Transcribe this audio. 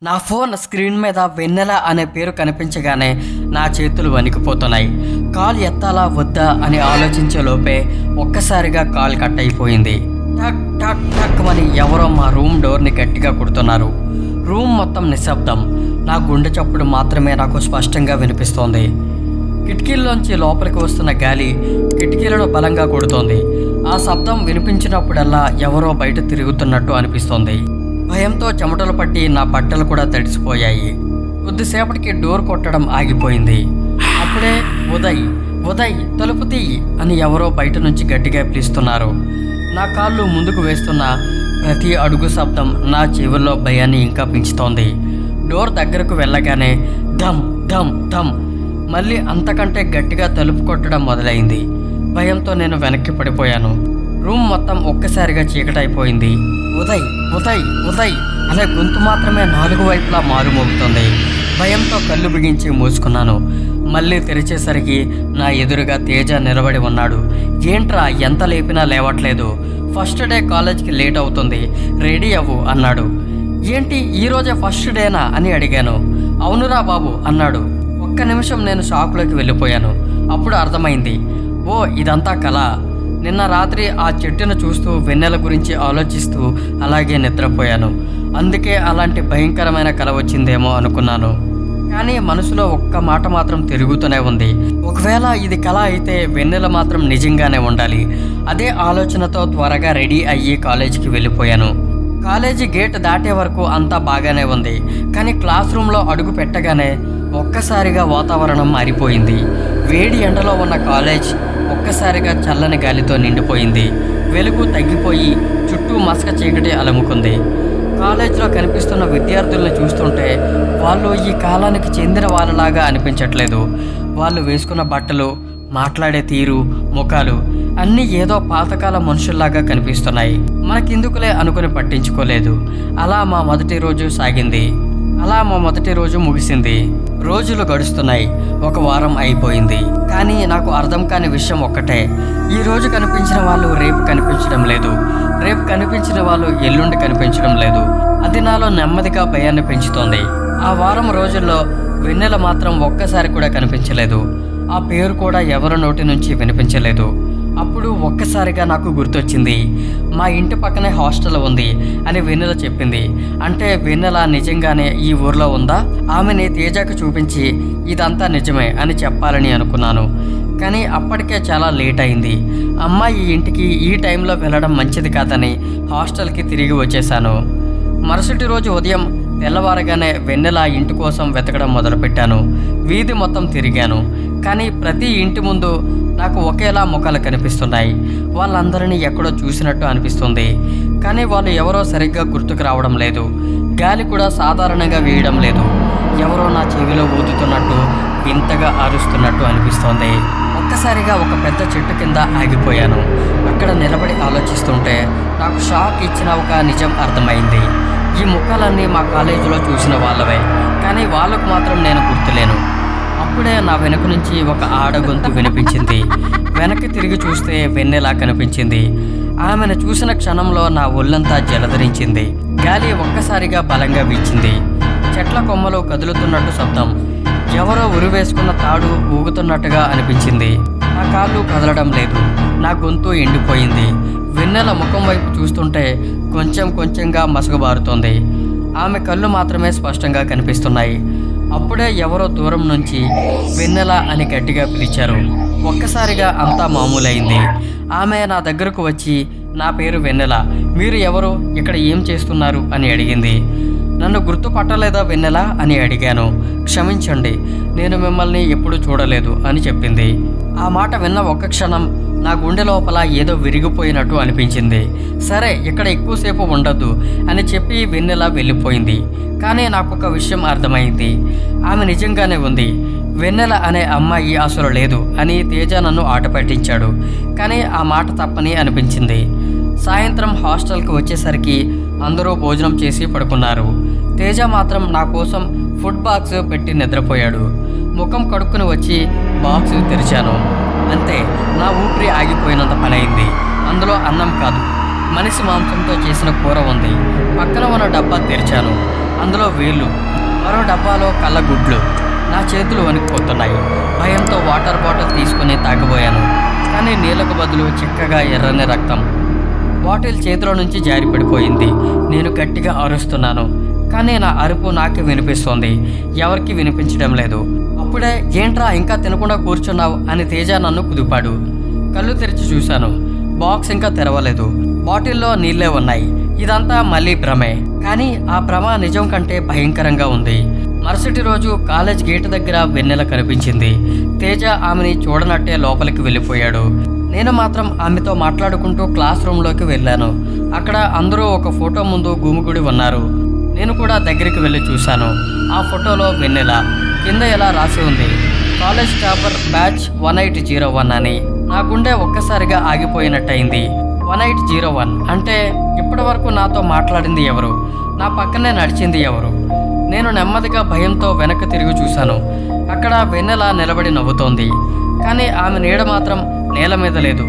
నా phone screen మీద వెన్నెల అనే పేరు కనిపించగానే నా చేతులు వణికిపోతున్నాయి. కాల్ ఎత్తాలా వద్దా అని ఆలోచించే లోపే ఒక్కసారిగా కాల్ కట్ అయిపోయింది. టక్ టక్ టక్ అని ఎవరో మా రూమ్ డోర్ని గట్టిగా కొడుతున్నారు. రూమ్ మొత్తం నిశ్శబ్దం. నా గుండె చప్పుడు మాత్రమే నాకు స్పష్టంగా వినిపిస్తోంది. కిటికీల్లోంచి లోపలికి వస్తున్న గాలి కిటికీలను బలంగా కొడుతోంది. ఆ శబ్దం వినిపించినప్పుడల్లా ఎవరో బయట తిరుగుతున్నట్టు అనిపిస్తోంది. భయంతో చెమటలు పట్టి నా బట్టలు కూడా తడిసిపోయాయి. కొద్దిసేపటికి డోర్ కొట్టడం ఆగిపోయింది. అప్పుడే ఉదయ్ ఉదయ్ తలుపు తీయి అని ఎవరో బయట నుంచి గట్టిగా పిలుస్తున్నారు. నా కాళ్ళు ముందుకు వేస్తున్న ప్రతి అడుగు శబ్దం నా చెవుల్లో భయాన్ని ఇంకా పెంచుతోంది. డోర్ దగ్గరకు వెళ్ళగానే ధమ్ ధమ్ ధమ్ మళ్ళీ అంతకంటే గట్టిగా తలుపు కొట్టడం మొదలైంది. భయంతో నేను వెనక్కి పడిపోయాను. రూమ్ మొత్తం ఒక్కసారిగా చీకటైపోయింది. ఉదయ్ ఉదయ్ ఉదయ్ అనే గొంతు మాత్రమే నాలుగు వైపులా మారుమోగుతుంది. భయంతో కళ్ళు బిగించి మూసుకున్నాను. మళ్ళీ తెరిచేసరికి నా ఎదురుగా తేజ నిలబడి ఉన్నాడు. ఏంట్రా ఎంత లేపినా లేవట్లేదు, ఫస్ట్ డే కాలేజ్కి లేట్ అవుతుంది, రెడీ అవ్వు అన్నాడు. ఏంటి ఈరోజే ఫస్ట్ డేనా అని అడిగాను. అవునురా బాబు అన్నాడు. ఒక్క నిమిషం నేను షాక్లోకి వెళ్ళిపోయాను. అప్పుడు అర్థమైంది, ఓ ఇదంతా కళ. నిన్న రాత్రి ఆ చెట్టును చూస్తూ వెన్నెల గురించి ఆలోచిస్తూ అలాగే నిద్రపోయాను. అందుకే అలాంటి భయంకరమైన కళ వచ్చిందేమో అనుకున్నాను. కానీ మనసులో ఒక్క మాట మాత్రం తిరుగుతూనే ఉంది. ఒకవేళ ఇది కళ అయితే వెన్నెల మాత్రం నిజంగానే ఉండాలి. అదే ఆలోచనతో త్వరగా రెడీ అయ్యి కాలేజీకి వెళ్ళిపోయాను. కాలేజీ గేట్ దాటే వరకు అంతా బాగానే ఉంది. కానీ క్లాస్ రూమ్లో అడుగు పెట్టగానే ఒక్కసారిగా వాతావరణం మారిపోయింది. వేడి ఎండలో ఉన్న కాలేజ్ ఒక్కసారిగా చల్లని గాలితో నిండిపోయింది. వెలుగు తగ్గిపోయి చుట్టూ మసక చీకటి అలముకుంది. కాలేజ్లో కనిపిస్తున్న విద్యార్థులను చూస్తుంటే వాళ్ళు ఈ కాలానికి చెందిన వాళ్ళలాగా అనిపించట్లేదు. వాళ్ళు వేసుకున్న బట్టలు, మాట్లాడే తీరు, ముఖాలు అన్నీ ఏదో పాతకాల మనుషుల్లాగా కనిపిస్తున్నాయి. మనకెందుకులే అనుకుని పట్టించుకోలేదు. అలా మా మొదటి రోజు ముగిసింది. రోజులు గడుస్తున్నాయి. ఒక వారం అయిపోయింది. కానీ నాకు అర్థం కాని విషయం ఒక్కటే, ఈ రోజు కనిపించిన వాళ్ళు రేపు కనిపించడం లేదు, రేపు కనిపించిన వాళ్ళు ఎల్లుండి కనిపించడం లేదు. అది నాలో నెమ్మదిగా భయాన్ని పెంచుతోంది. ఆ వారం రోజుల్లో వెన్నెల మాత్రం ఒక్కసారి కూడా కనిపించలేదు. ఆ పేరు కూడా ఎవరి నోటి నుంచి వినిపించలేదు. అప్పుడు ఒక్కసారిగా నాకు గుర్తొచ్చింది, మా ఇంటి పక్కనే హాస్టల్ ఉంది అని వెన్నెల చెప్పింది. అంటే వెన్నెల నిజంగానే ఈ ఊర్లో ఉందా? ఆమెని తేజకు చూపించి ఇదంతా నిజమే అని చెప్పాలని అనుకున్నాను. కానీ అప్పటికే చాలా లేట్ అయింది. అమ్మాయి ఇంటికి ఈ టైంలో వెళ్ళడం మంచిది కాదని హాస్టల్కి తిరిగి వచ్చేసాను. మరుసటి రోజు ఉదయం తెల్లవారగానే వెన్నెల ఇంటి కోసం వెతకడం మొదలుపెట్టాను. వీధి మొత్తం తిరిగాను. కానీ ప్రతి ఇంటి ముందు నాకు ఒకేలా ముఖాలు కనిపిస్తున్నాయి. వాళ్ళందరినీ ఎక్కడో చూసినట్టు అనిపిస్తుంది. కానీ వాళ్ళు ఎవరో సరిగ్గా గుర్తుకు రావడం లేదు. గాలి కూడా సాధారణంగా వేయడం లేదు. ఎవరో నా చెవిలో ఊదుతున్నట్టు, వింతగా అరుస్తున్నట్టు అనిపిస్తోంది. ఒక్కసారిగా ఒక పెద్ద చెట్టు కింద ఆగిపోయాను. అక్కడ నిలబడి ఆలోచిస్తుంటే నాకు షాక్ ఇచ్చిన ఒక నిజం అర్థమైంది. ఈ ముఖాలన్నీ మా కాలేజీలో చూసిన వాళ్ళవే, కానీ వాళ్ళకు మాత్రం నేను గుర్తులేను. అప్పుడే నా వెనుక నుంచి ఒక ఆడ గొంతు వినిపించింది. వెనక్కి తిరిగి చూస్తే వెన్నెల కనిపించింది. ఆమెను చూసిన క్షణంలో నా ఒళ్ళంతా జలధరించింది. గాలి ఒక్కసారిగా బలంగా వీచింది. చెట్ల కొమ్మలు కదులుతున్నట్టు శబ్దం, ఎవరో ఉరివేసుకున్న తాడు ఊగుతున్నట్టుగా అనిపించింది. నా కాళ్ళు కదలడం లేదు. నా గొంతు ఎండిపోయింది. వెన్నెల ముఖం వైపు చూస్తుంటే కొంచెం కొంచెంగా మసకబారుతోంది. ఆమె కళ్ళు మాత్రమే స్పష్టంగా కనిపిస్తున్నాయి. అప్పుడే ఎవరో దూరం నుంచి వెన్నెల అని గట్టిగా పిలిచారు. ఒక్కసారిగా అంతా మామూలైంది. ఆమె నా దగ్గరకు వచ్చి, నా పేరు వెన్నెల, మీరు ఎవరు, ఇక్కడ ఏం చేస్తున్నారు అని అడిగింది. నన్ను గుర్తుపట్టలేదా వెన్నెల అని అడిగాను. క్షమించండి, నేను మిమ్మల్ని ఎప్పుడూ చూడలేదు అని చెప్పింది. ఆ మాట విన్న ఒక్క క్షణం నా గుండె లోపల ఏదో విరిగిపోయినట్టు అనిపించింది. సరే, ఇక్కడ ఎక్కువసేపు ఉండొద్దు అని చెప్పి వెన్నెల వెళ్ళిపోయింది. కానీ నాకు ఒక విషయం అర్థమైంది. ఆమె నిజంగానే ఉంది. వెన్నెల అనే అమ్మాయి అసలు లేదు అని తేజ నన్ను ఆట పట్టించాడు. కానీ ఆ మాట తప్పని అనిపించింది. సాయంత్రం హాస్టల్కి వచ్చేసరికి అందరూ భోజనం చేసి పడుకున్నారు. తేజ మాత్రం నా కోసం ఫుడ్ బాక్స్ పెట్టి నిద్రపోయాడు. ముఖం కడుక్కుని వచ్చి బాక్స్ తెరిచాను. అంతే, నా ఊపిరి ఆగిపోయినంత పనైంది. అందులో అన్నం కాదు, మనిషి మాంసంతో చేసిన కూర ఉంది. పక్కన ఉన్న డబ్బా తెరిచాను. అందులో వేళ్ళు, మరో డబ్బాలో కళ్ళగుడ్లు. నా చేతులు వణికిపోతున్నాయి. భయంతో వాటర్ బాటిల్ తీసుకుని తాగబోయాను, కానీ నీళ్లకు బదులు చిక్కగా ఎర్రని రక్తం. బాటిల్ చేతిలో నుంచి జారి పడిపోయింది. నేను గట్టిగా అరుస్తున్నాను, కానీ నా అరుపు నాకే వినిపిస్తోంది, ఎవరికి వినిపించడం లేదు. అప్పుడే ఏంట్రా ఇంకా తినకుండా కూర్చున్నావు అని తేజ నన్ను కుదిపాడు. కళ్ళు తెరిచి చూశాను. బాక్స్ ఇంకా తెరవలేదు. బాటిల్లో నీళ్ళే ఉన్నాయి. ఇదంతా మళ్ళీ భ్రమే, కానీ ఆ భ్రమ నిజం కంటే భయంకరంగా ఉంది. మరుసటి రోజు కాలేజ్ గేటు దగ్గర వెన్నెల కనిపించింది. తేజ ఆమెని చూడనట్టే లోపలికి వెళ్ళిపోయాడు. నేను మాత్రం ఆమెతో మాట్లాడుకుంటూ క్లాస్ రూమ్లోకి వెళ్ళాను. అక్కడ అందరూ ఒక ఫోటో ముందు గుమిగూడి ఉన్నారు. నేను కూడా దగ్గరికి వెళ్ళి చూశాను. ఆ ఫోటోలో వెన్నెల, కింద ఎలా రాసి ఉంది, కాలేజ్ టాపర్ బ్యాచ్ 1801 అని. నా గుండె ఒక్కసారిగా ఆగిపోయినట్టయింది. 1801 అంటే ఇప్పటి వరకు నాతో మాట్లాడింది ఎవరు? నా పక్కనే నడిచింది ఎవరు? నేను నెమ్మదిగా భయంతో వెనక్కి తిరిగి చూశాను. అక్కడ వెన్నెల నిలబడి నవ్వుతోంది, కానీ ఆమె నీడ మాత్రం నేల మీద లేదు.